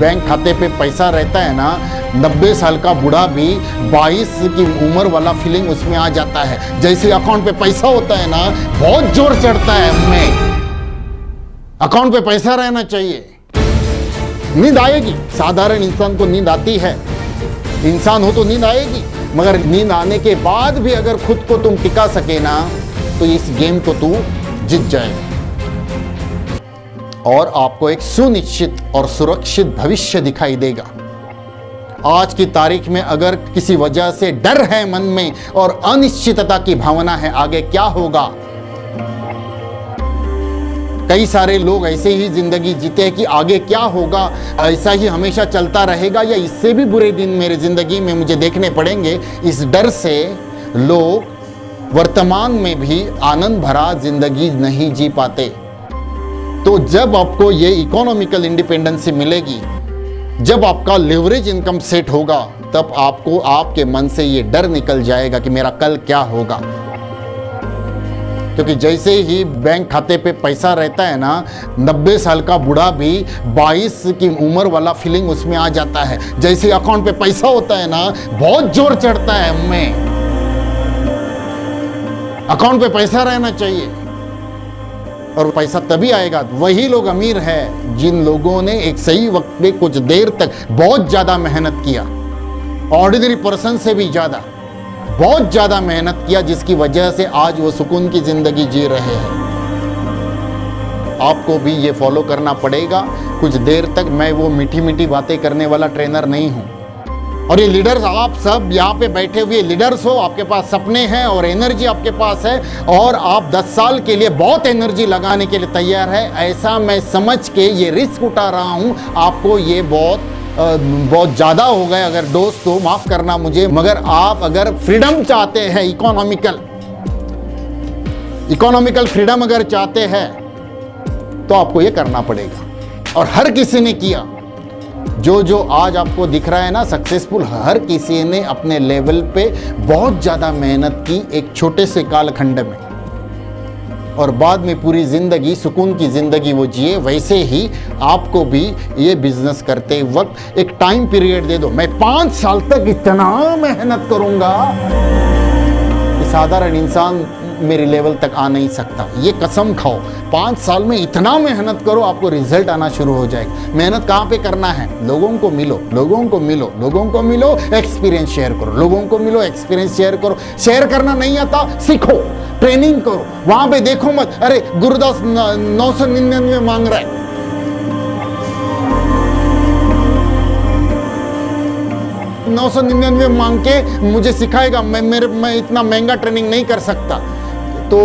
Bank खाते पे पैसा रहता है ना, 90 साल का बूढ़ा भी 22 की उम्र वाला फीलिंग उसमें आ जाता है। जैसे अकाउंट पे पैसा होता है ना, बहुत जोर चढ़ता है हमें। अकाउंट पे पैसा रहना चाहिए। नींद आएगी, साधारण इंसान को नींद आती है, इंसान हो तो नींद आएगी, मगर नींद आने के बाद भी अगर खुद को तुम टिका सके ना, तो इस गेम को तू जीत जाएगा और आपको एक सुनिश्चित और सुरक्षित भविष्य दिखाई देगा। आज की तारीख में अगर किसी वजह से डर है मन में और अनिश्चितता की भावना है आगे क्या होगा, कई सारे लोग ऐसे ही जिंदगी जीते हैं कि आगे क्या होगा, ऐसा ही हमेशा चलता रहेगा या इससे भी बुरे दिन मेरे जिंदगी में मुझे देखने पड़ेंगे। इस डर से लोग वर्तमान में भी आनंद भरा जिंदगी नहीं जी पाते। तो जब आपको ये इकोनॉमिकल इंडिपेंडेंसी मिलेगी, जब आपका लेवरेज इनकम सेट होगा, तब आपको आपके मन से ये डर निकल जाएगा कि मेरा कल क्या होगा। क्योंकि जैसे ही बैंक खाते पे पैसा रहता है ना, 90 साल का बूढ़ा भी 22 की उम्र वाला फीलिंग उसमें आ जाता है। जैसे अकाउंट पे पैसा होता है ना, बहुत जोर चढ़ता है हमें। अकाउंट पे पैसा रहना चाहिए और पैसा तभी आएगा, वही लोग अमीर हैं जिन लोगों ने एक सही वक्त पे कुछ देर तक बहुत ज्यादा मेहनत किया, ऑर्डिनरी पर्सन से भी ज्यादा बहुत ज्यादा मेहनत किया, जिसकी वजह से आज वो सुकून की जिंदगी जी रहे हैं। आपको भी ये फॉलो करना पड़ेगा कुछ देर तक। मैं वो मीठी मीठी बातें करने वाला ट्रेनर नहीं हूं। और ये लीडर्स, आप सब यहाँ पे बैठे हुए लीडर्स हो, आपके पास सपने हैं और एनर्जी आपके पास है और आप 10 साल के लिए बहुत एनर्जी लगाने के लिए तैयार है, ऐसा मैं समझ के ये रिस्क उठा रहा हूँ। आपको ये बहुत ज़्यादा हो गए अगर दोस्त तो माफ़ करना मुझे, मगर आप अगर फ्रीडम चाहते हैं, इकोनॉमिकल फ्रीडम अगर चाहते हैं, तो आपको ये करना पड़ेगा। और हर किसी ने किया, जो आज आपको दिख रहा है ना सक्सेसफुल, हर किसी ने अपने लेवल पे बहुत ज़्यादा मेहनत की एक छोटे से कालखंड में, और बाद में पूरी ज़िंदगी सुकून की ज़िंदगी वो जिए। वैसे ही आपको भी ये बिजनेस करते वक्त एक टाइम पीरियड दे दो। मैं 5 साल तक इतना मेहनत करूँगा, साधारण इंसान मेरे लेवल तक आ नहीं सकता। ये कसम खाओ, 5 साल में इतना मेहनत करो, आपको रिजल्ट आना शुरू हो जाएगा। मेहनत कहाँ पे करना है? लोगों को मिलो, एक्सपीरियंस शेयर करो, लोगों को मिलो, एक्सपीरियंस शेयर करो। शेयर करना नहीं आता, सीखो, ट्रेनिंग करो। वहां पे देखो मत, अरे गुरुदास 999 मांग रहा है, 999 मांग के मुझे सिखाएगा, मैं इतना महंगा ट्रेनिंग नहीं कर सकता। तो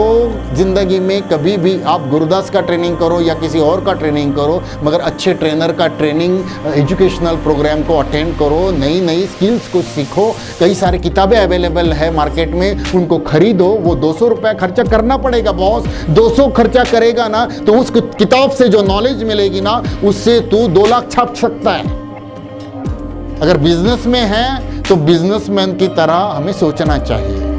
जिंदगी में कभी भी आप गुरुदास का ट्रेनिंग करो या किसी और का ट्रेनिंग करो, मगर अच्छे ट्रेनर का ट्रेनिंग, एजुकेशनल प्रोग्राम को अटेंड करो, नई स्किल्स को सीखो। कई सारी किताबें अवेलेबल है मार्केट में, उनको खरीदो। वो 200 रुपया खर्चा करना पड़ेगा बॉस। 200 खर्चा करेगा ना, तो उस किताब से जो नॉलेज मिलेगी ना, उससे तू 2 लाख छाप सकता है। अगर बिजनेस में है तो बिजनेसमैन की तरह हमें सोचना चाहिए।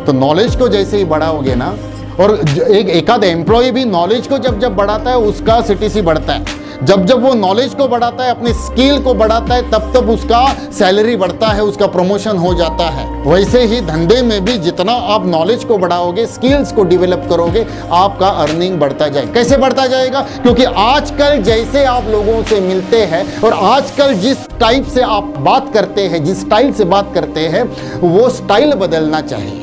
तो नॉलेज को जैसे ही बढ़ाओगे ना, और एक आध एम्प्लॉय भी नॉलेज को जब बढ़ाता है, उसका सीटीसी बढ़ता है। जब वो नॉलेज को बढ़ाता है, अपनी स्किल को बढ़ाता है, तब उसका सैलरी बढ़ता है, उसका प्रमोशन हो जाता है। वैसे ही धंधे में भी जितना आप नॉलेज को बढ़ाओगे, स्किल्स को डेवलप करोगे, आपका अर्निंग बढ़ता जाएगा। कैसे बढ़ता जाएगा? क्योंकि आजकल जैसे आप लोगों से मिलते हैं और आजकल जिस टाइप से आप बात करते हैं, जिस स्टाइल से बात करते हैं, वो स्टाइल बदलना चाहिए,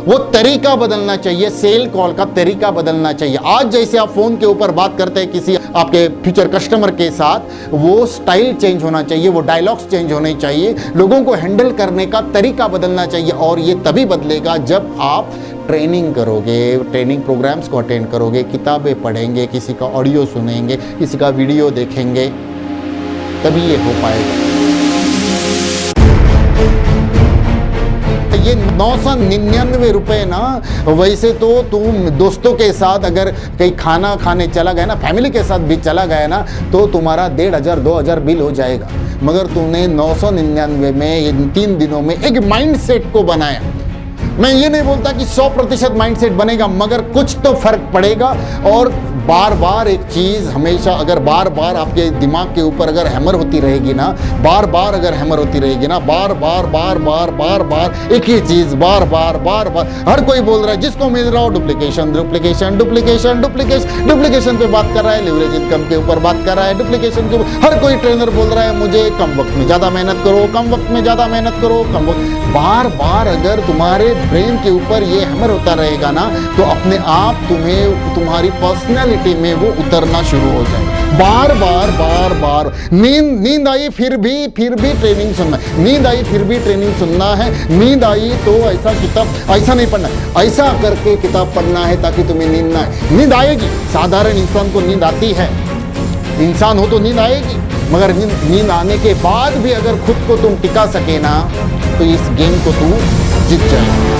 वो तरीका बदलना चाहिए, सेल कॉल का तरीका बदलना चाहिए। आज जैसे आप फोन के ऊपर बात करते हैं किसी आपके फ्यूचर कस्टमर के साथ, वो स्टाइल चेंज होना चाहिए, वो डायलॉग्स चेंज होने चाहिए, लोगों को हैंडल करने का तरीका बदलना चाहिए। और ये तभी बदलेगा जब आप ट्रेनिंग करोगे, ट्रेनिंग प्रोग्राम्स को अटेंड करोगे, किताबें पढ़ेंगे, किसी का ऑडियो सुनेंगे, किसी का वीडियो देखेंगे, तभी ये हो पाएगा। ये 999 रुपये ना, वैसे तो तुम दोस्तों के साथ अगर कहीं खाना खाने चला गया ना, फैमिली के साथ भी चला गया ना, तो तुम्हारा 1500-2000 बिल हो जाएगा। मगर तुमने 999 में इन 3 दिनों में एक माइंड सेट को बनाया, मैं ये नहीं बोलता कि 100% माइंडसेट बनेगा, मगर कुछ तो फर्क पड़ेगा। और बार बार एक चीज़ हमेशा, अगर बार बार आपके दिमाग के ऊपर अगर हैमर होती रहेगी ना, बार बार अगर हैमर होती रहेगी ना, बार बार बार बार बार बार एक ही चीज़ बार बार बार बार, हर कोई बोल रहा है, जिसको मिल रहा हो duplication duplication duplication duplication duplication पे बात कर रहा है, लिवरेज इनकम के ऊपर बात कर रहा है, डुप्लीकेशन के ऊपर हर कोई ट्रेनर बोल रहा है मुझे कम वक्त में ज़्यादा मेहनत करो, कम वक्त में ज़्यादा मेहनत करो, कम वक्त। बार बार अगर तुम्हारे ब्रेन के ऊपर ये हैमर होता रहेगा ना, तो अपने आप तुम्हें तुम्हारी पर्सनैलिटी में वो उतरना शुरू हो जाए। बार बार बार बार नींद आई फिर भी ट्रेनिंग सुनना है, नींद आई फिर भी ट्रेनिंग सुनना है, नींद आई तो ऐसा किताब ऐसा नहीं पढ़ना है, ऐसा करके किताब पढ़ना है ताकि तुम्हें नींद ना आए। नींद आएगी, साधारण इंसान को नींद आती है, इंसान हो तो नींद आएगी, मगर नींद आने के बाद भी अगर खुद को तुम टिका सके ना, तो इस गेम को तुम जीत जाओगे।